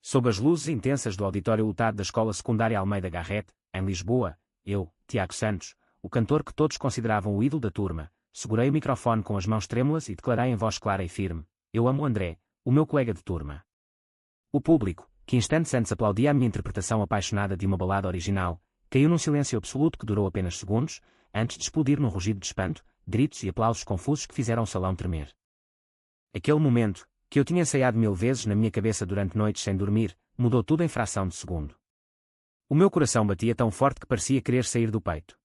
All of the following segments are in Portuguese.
Sob as luzes intensas do auditório lotado da Escola Secundária Almeida Garrett, em Lisboa, eu, Tiago Santos, o cantor que todos consideravam o ídolo da turma, segurei o microfone com as mãos trêmulas e declarei em voz clara e firme: eu amo o André, o meu colega de turma. O público, que instantes antes aplaudia a minha interpretação apaixonada de uma balada original, caiu num silêncio absoluto que durou apenas segundos, antes de explodir num rugido de espanto, gritos e aplausos confusos que fizeram o salão tremer. Aquele momento, que eu tinha ensaiado 1000 vezes na minha cabeça durante noites sem dormir, mudou tudo em fração de segundo. O meu coração batia tão forte que parecia querer sair do peito.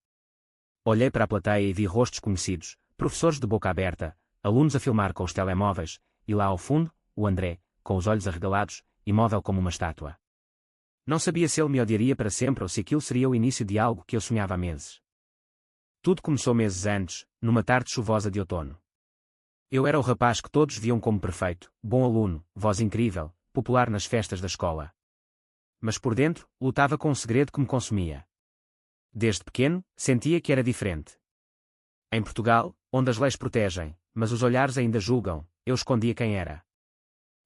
Olhei para a plateia e vi rostos conhecidos, professores de boca aberta, alunos a filmar com os telemóveis, e lá ao fundo, o André, com os olhos arregalados, imóvel como uma estátua. Não sabia se ele me odiaria para sempre ou se aquilo seria o início de algo que eu sonhava há meses. Tudo começou meses antes, numa tarde chuvosa de outono. Eu era o rapaz que todos viam como perfeito, bom aluno, voz incrível, popular nas festas da escola. Mas por dentro, lutava com um segredo que me consumia. Desde pequeno, sentia que era diferente. Em Portugal, onde as leis protegem, mas os olhares ainda julgam, eu escondia quem era.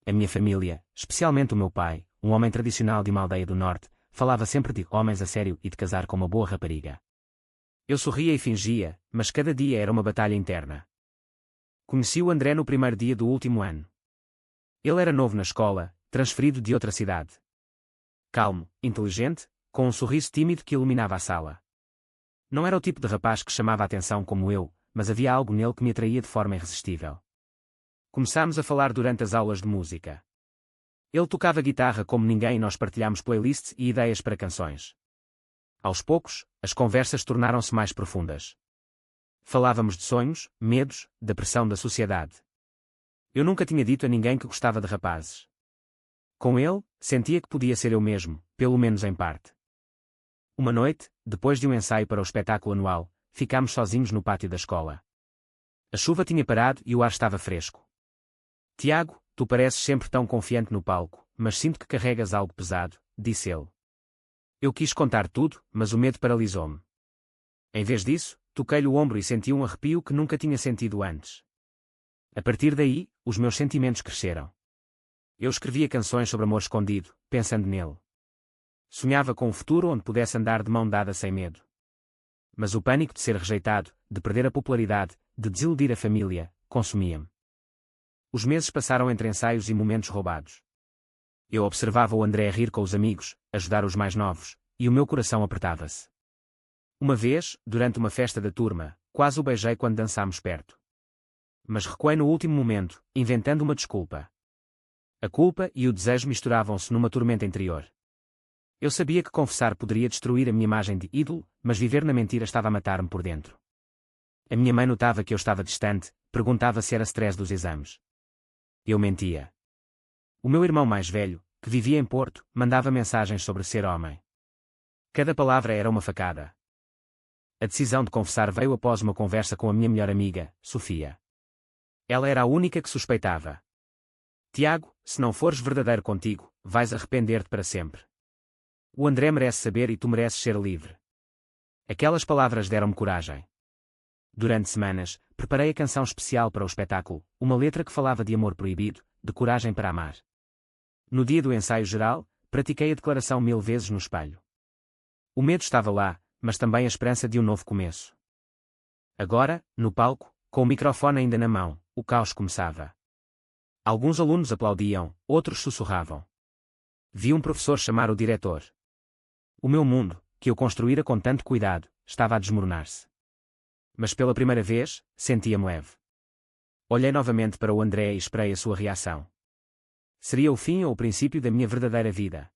A minha família, especialmente o meu pai, um homem tradicional de uma aldeia do norte, falava sempre de homens a sério e de casar com uma boa rapariga. Eu sorria e fingia, mas cada dia era uma batalha interna. Conheci o André no primeiro dia do último ano. Ele era novo na escola, transferido de outra cidade. Calmo, inteligente, com um sorriso tímido que iluminava a sala. Não era o tipo de rapaz que chamava a atenção como eu, mas havia algo nele que me atraía de forma irresistível. Começámos a falar durante as aulas de música. Ele tocava guitarra como ninguém e nós partilhámos playlists e ideias para canções. Aos poucos, as conversas tornaram-se mais profundas. Falávamos de sonhos, medos, da pressão da sociedade. Eu nunca tinha dito a ninguém que gostava de rapazes. Com ele, sentia que podia ser eu mesmo, pelo menos em parte. Uma noite, depois de um ensaio para o espetáculo anual, ficámos sozinhos no pátio da escola. A chuva tinha parado e o ar estava fresco. Tiago, tu pareces sempre tão confiante no palco, mas sinto que carregas algo pesado, disse ele. Eu quis contar tudo, mas o medo paralisou-me. Em vez disso, toquei-lhe o ombro e senti um arrepio que nunca tinha sentido antes. A partir daí, os meus sentimentos cresceram. Eu escrevia canções sobre amor escondido, pensando nele. Sonhava com um futuro onde pudesse andar de mão dada sem medo. Mas o pânico de ser rejeitado, de perder a popularidade, de desiludir a família, consumia-me. Os meses passaram entre ensaios e momentos roubados. Eu observava o André rir com os amigos, ajudar os mais novos, e o meu coração apertava-se. Uma vez, durante uma festa da turma, quase o beijei quando dançámos perto. Mas recuei no último momento, inventando uma desculpa. A culpa e o desejo misturavam-se numa tormenta interior. Eu sabia que confessar poderia destruir a minha imagem de ídolo, mas viver na mentira estava a matar-me por dentro. A minha mãe notava que eu estava distante, perguntava se era stress dos exames. Eu mentia. O meu irmão mais velho, que vivia em Porto, mandava mensagens sobre ser homem. Cada palavra era uma facada. A decisão de confessar veio após uma conversa com a minha melhor amiga, Sofia. Ela era a única que suspeitava. Tiago, se não fores verdadeiro contigo, vais arrepender-te para sempre. O André merece saber e tu mereces ser livre. Aquelas palavras deram-me coragem. Durante semanas, preparei a canção especial para o espetáculo, uma letra que falava de amor proibido, de coragem para amar. No dia do ensaio geral, pratiquei a declaração 1000 vezes no espelho. O medo estava lá, mas também a esperança de um novo começo. Agora, no palco, com o microfone ainda na mão, o caos começava. Alguns alunos aplaudiam, outros sussurravam. Vi um professor chamar o diretor. O meu mundo, que eu construíra com tanto cuidado, estava a desmoronar-se. Mas pela primeira vez, sentia-me leve. Olhei novamente para o André e esperei a sua reação. Seria o fim ou o princípio da minha verdadeira vida?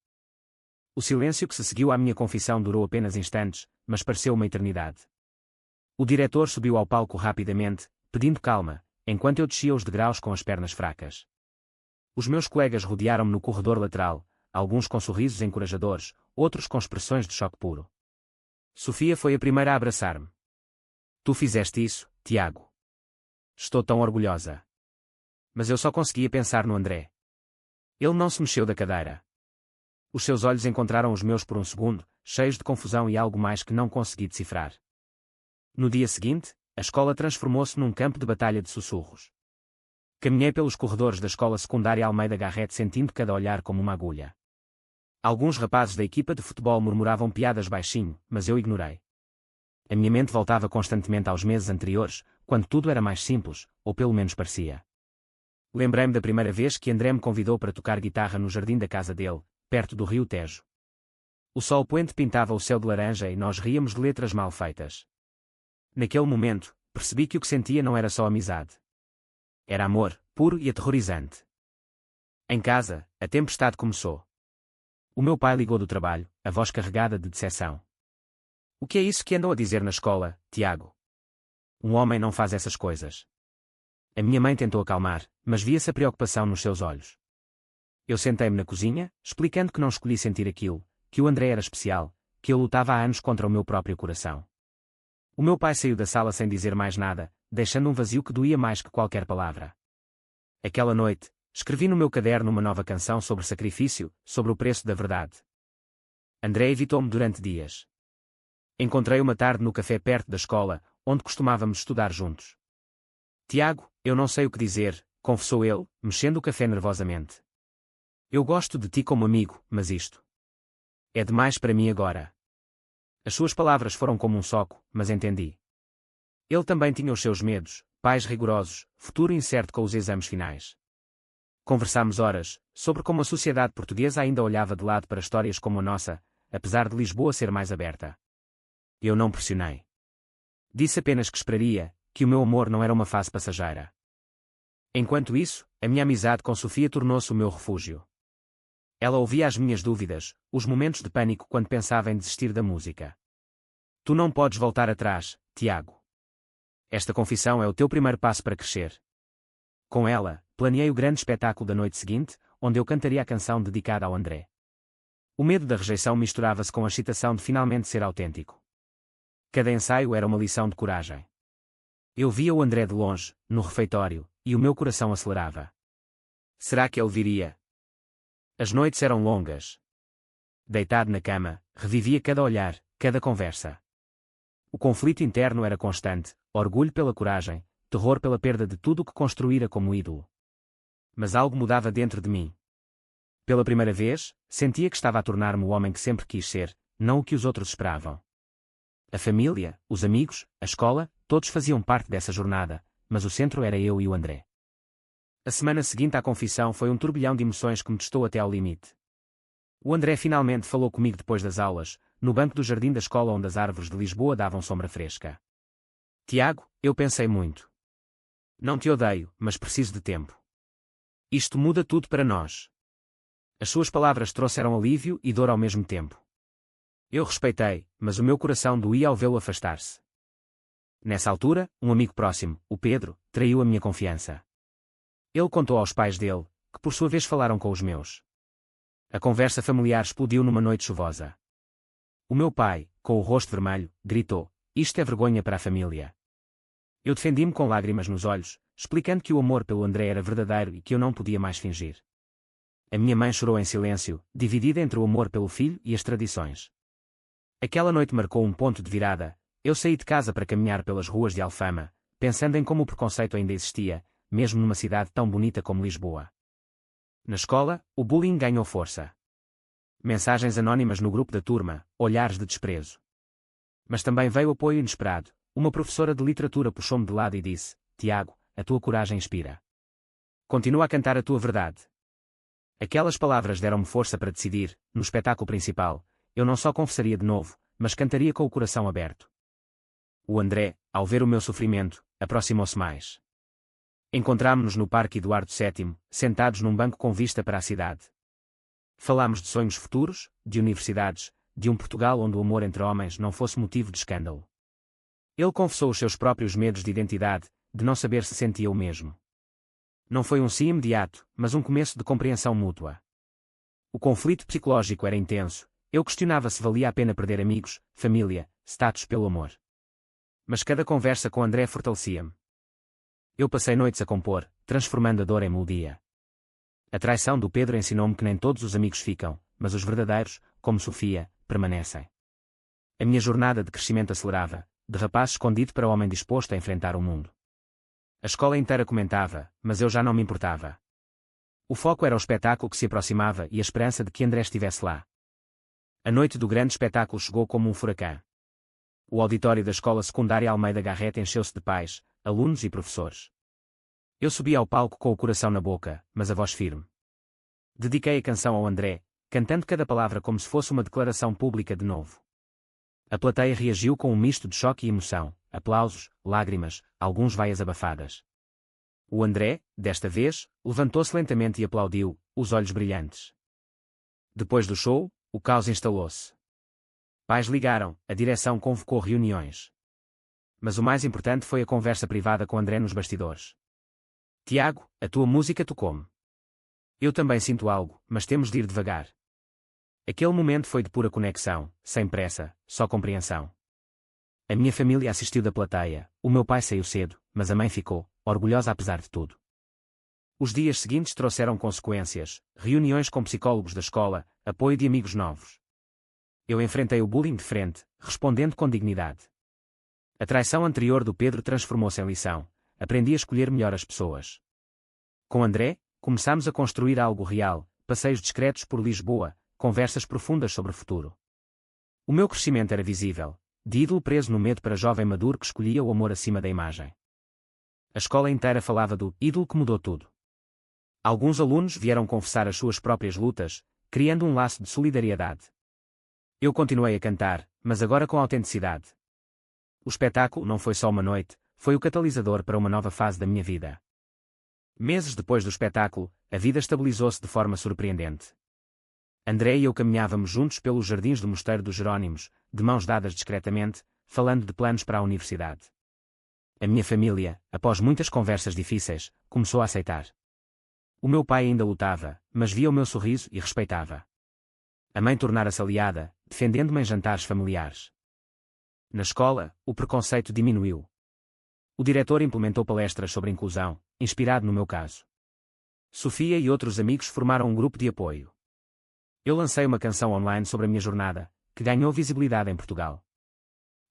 O silêncio que se seguiu à minha confissão durou apenas instantes, mas pareceu uma eternidade. O diretor subiu ao palco rapidamente, pedindo calma, enquanto eu descia os degraus com as pernas fracas. Os meus colegas rodearam-me no corredor lateral, alguns com sorrisos encorajadores, outros com expressões de choque puro. Sofia foi a primeira a abraçar-me. Tu fizeste isso, Tiago. Estou tão orgulhosa. Mas eu só conseguia pensar no André. Ele não se mexeu da cadeira. Os seus olhos encontraram os meus por um segundo, cheios de confusão e algo mais que não consegui decifrar. No dia seguinte, a escola transformou-se num campo de batalha de sussurros. Caminhei pelos corredores da Escola Secundária Almeida Garrett sentindo cada olhar como uma agulha. Alguns rapazes da equipa de futebol murmuravam piadas baixinho, mas eu ignorei. A minha mente voltava constantemente aos meses anteriores, quando tudo era mais simples, ou pelo menos parecia. Lembrei-me da primeira vez que André me convidou para tocar guitarra no jardim da casa dele, perto do rio Tejo. O sol poente pintava o céu de laranja e nós ríamos de letras mal feitas. Naquele momento, percebi que o que sentia não era só amizade. Era amor, puro e aterrorizante. Em casa, a tempestade começou. O meu pai ligou do trabalho, a voz carregada de decepção. O que é isso que andam a dizer na escola, Tiago? Um homem não faz essas coisas. A minha mãe tentou acalmar, mas via-se a preocupação nos seus olhos. Eu sentei-me na cozinha, explicando que não escolhi sentir aquilo, que o André era especial, que eu lutava há anos contra o meu próprio coração. O meu pai saiu da sala sem dizer mais nada, deixando um vazio que doía mais que qualquer palavra. Aquela noite, escrevi no meu caderno uma nova canção sobre sacrifício, sobre o preço da verdade. André evitou-me durante dias. Encontrei uma tarde no café perto da escola, onde costumávamos estudar juntos. Tiago, eu não sei o que dizer, confessou ele, mexendo o café nervosamente. Eu gosto de ti como amigo, mas isto é demais para mim agora. As suas palavras foram como um soco, mas entendi. Ele também tinha os seus medos, pais rigorosos, futuro incerto com os exames finais. Conversámos horas, sobre como a sociedade portuguesa ainda olhava de lado para histórias como a nossa, apesar de Lisboa ser mais aberta. Eu não pressionei. Disse apenas que esperaria, que o meu amor não era uma fase passageira. Enquanto isso, a minha amizade com Sofia tornou-se o meu refúgio. Ela ouvia as minhas dúvidas, os momentos de pânico quando pensava em desistir da música. Tu não podes voltar atrás, Tiago. Esta confissão é o teu primeiro passo para crescer. Com ela, planeei o grande espetáculo da noite seguinte, onde eu cantaria a canção dedicada ao André. O medo da rejeição misturava-se com a excitação de finalmente ser autêntico. Cada ensaio era uma lição de coragem. Eu via o André de longe, no refeitório, e o meu coração acelerava. Será que ele viria? As noites eram longas. Deitado na cama, revivia cada olhar, cada conversa. O conflito interno era constante, orgulho pela coragem, terror pela perda de tudo o que construíra como ídolo. Mas algo mudava dentro de mim. Pela primeira vez, sentia que estava a tornar-me o homem que sempre quis ser, não o que os outros esperavam. A família, os amigos, a escola, todos faziam parte dessa jornada, mas o centro era eu e o André. A semana seguinte à confissão foi um turbilhão de emoções que me testou até ao limite. O André finalmente falou comigo depois das aulas, no banco do jardim da escola onde as árvores de Lisboa davam sombra fresca. Tiago, eu pensei muito. Não te odeio, mas preciso de tempo. Isto muda tudo para nós. As suas palavras trouxeram alívio e dor ao mesmo tempo. Eu respeitei, mas o meu coração doía ao vê-lo afastar-se. Nessa altura, um amigo próximo, o Pedro, traiu a minha confiança. Ele contou aos pais dele, que por sua vez falaram com os meus. A conversa familiar explodiu numa noite chuvosa. O meu pai, com o rosto vermelho, gritou: "Isto é vergonha para a família." Eu defendi-me com lágrimas nos olhos, explicando que o amor pelo André era verdadeiro e que eu não podia mais fingir. A minha mãe chorou em silêncio, dividida entre o amor pelo filho e as tradições. Aquela noite marcou um ponto de virada. Eu saí de casa para caminhar pelas ruas de Alfama, pensando em como o preconceito ainda existia, mesmo numa cidade tão bonita como Lisboa. Na escola, o bullying ganhou força. Mensagens anónimas no grupo da turma, olhares de desprezo. Mas também veio apoio inesperado. Uma professora de literatura puxou-me de lado e disse: "Tiago, a tua coragem inspira. Continua a cantar a tua verdade." Aquelas palavras deram-me força para decidir, no espetáculo principal, eu não só confessaria de novo, mas cantaria com o coração aberto. O André, ao ver o meu sofrimento, aproximou-se mais. Encontrámo-nos no Parque Eduardo VII, sentados num banco com vista para a cidade. Falámos de sonhos futuros, de universidades, de um Portugal onde o amor entre homens não fosse motivo de escândalo. Ele confessou os seus próprios medos de identidade, de não saber se sentia o mesmo. Não foi um sim imediato, mas um começo de compreensão mútua. O conflito psicológico era intenso. Eu questionava se valia a pena perder amigos, família, status pelo amor. Mas cada conversa com André fortalecia-me. Eu passei noites a compor, transformando a dor em melodia. A traição do Pedro ensinou-me que nem todos os amigos ficam, mas os verdadeiros, como Sofia, permanecem. A minha jornada de crescimento acelerava, de rapaz escondido para homem disposto a enfrentar o mundo. A escola inteira comentava, mas eu já não me importava. O foco era o espetáculo que se aproximava e a esperança de que André estivesse lá. A noite do grande espetáculo chegou como um furacão. O auditório da escola secundária Almeida Garrett encheu-se de pais, alunos e professores. Eu subi ao palco com o coração na boca, mas a voz firme. Dediquei a canção ao André, cantando cada palavra como se fosse uma declaração pública de novo. A plateia reagiu com um misto de choque e emoção, aplausos, lágrimas, alguns vaias abafadas. O André, desta vez, levantou-se lentamente e aplaudiu, os olhos brilhantes. Depois do show, o caos instalou-se. Pais ligaram, a direção convocou reuniões. Mas o mais importante foi a conversa privada com André nos bastidores. Tiago, a tua música tocou-me. Eu também sinto algo, mas temos de ir devagar. Aquele momento foi de pura conexão, sem pressa, só compreensão. A minha família assistiu da plateia, o meu pai saiu cedo, mas a mãe ficou, orgulhosa apesar de tudo. Os dias seguintes trouxeram consequências, reuniões com psicólogos da escola, apoio de amigos novos. Eu enfrentei o bullying de frente, respondendo com dignidade. A traição anterior do Pedro transformou-se em lição, aprendi a escolher melhor as pessoas. Com André, começámos a construir algo real, passeios discretos por Lisboa, conversas profundas sobre o futuro. O meu crescimento era visível, de ídolo preso no medo para jovem maduro que escolhia o amor acima da imagem. A escola inteira falava do ídolo que mudou tudo. Alguns alunos vieram confessar as suas próprias lutas, criando um laço de solidariedade. Eu continuei a cantar, mas agora com autenticidade. O espetáculo não foi só uma noite, foi o catalisador para uma nova fase da minha vida. Meses depois do espetáculo, a vida estabilizou-se de forma surpreendente. André e eu caminhávamos juntos pelos jardins do Mosteiro dos Jerónimos, de mãos dadas discretamente, falando de planos para a universidade. A minha família, após muitas conversas difíceis, começou a aceitar. O meu pai ainda lutava, mas via o meu sorriso e respeitava. A mãe tornara-se aliada, defendendo-me em jantares familiares. Na escola, o preconceito diminuiu. O diretor implementou palestras sobre inclusão, inspirado no meu caso. Sofia e outros amigos formaram um grupo de apoio. Eu lancei uma canção online sobre a minha jornada, que ganhou visibilidade em Portugal.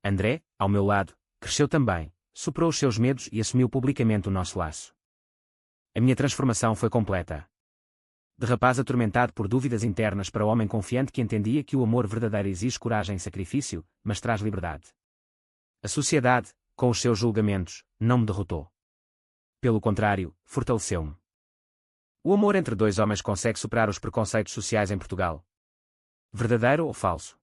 André, ao meu lado, cresceu também, superou os seus medos e assumiu publicamente o nosso laço. A minha transformação foi completa. De rapaz atormentado por dúvidas internas para homem confiante que entendia que o amor verdadeiro exige coragem e sacrifício, mas traz liberdade. A sociedade, com os seus julgamentos, não me derrotou. Pelo contrário, fortaleceu-me. O amor entre dois homens consegue superar os preconceitos sociais em Portugal. Verdadeiro ou falso?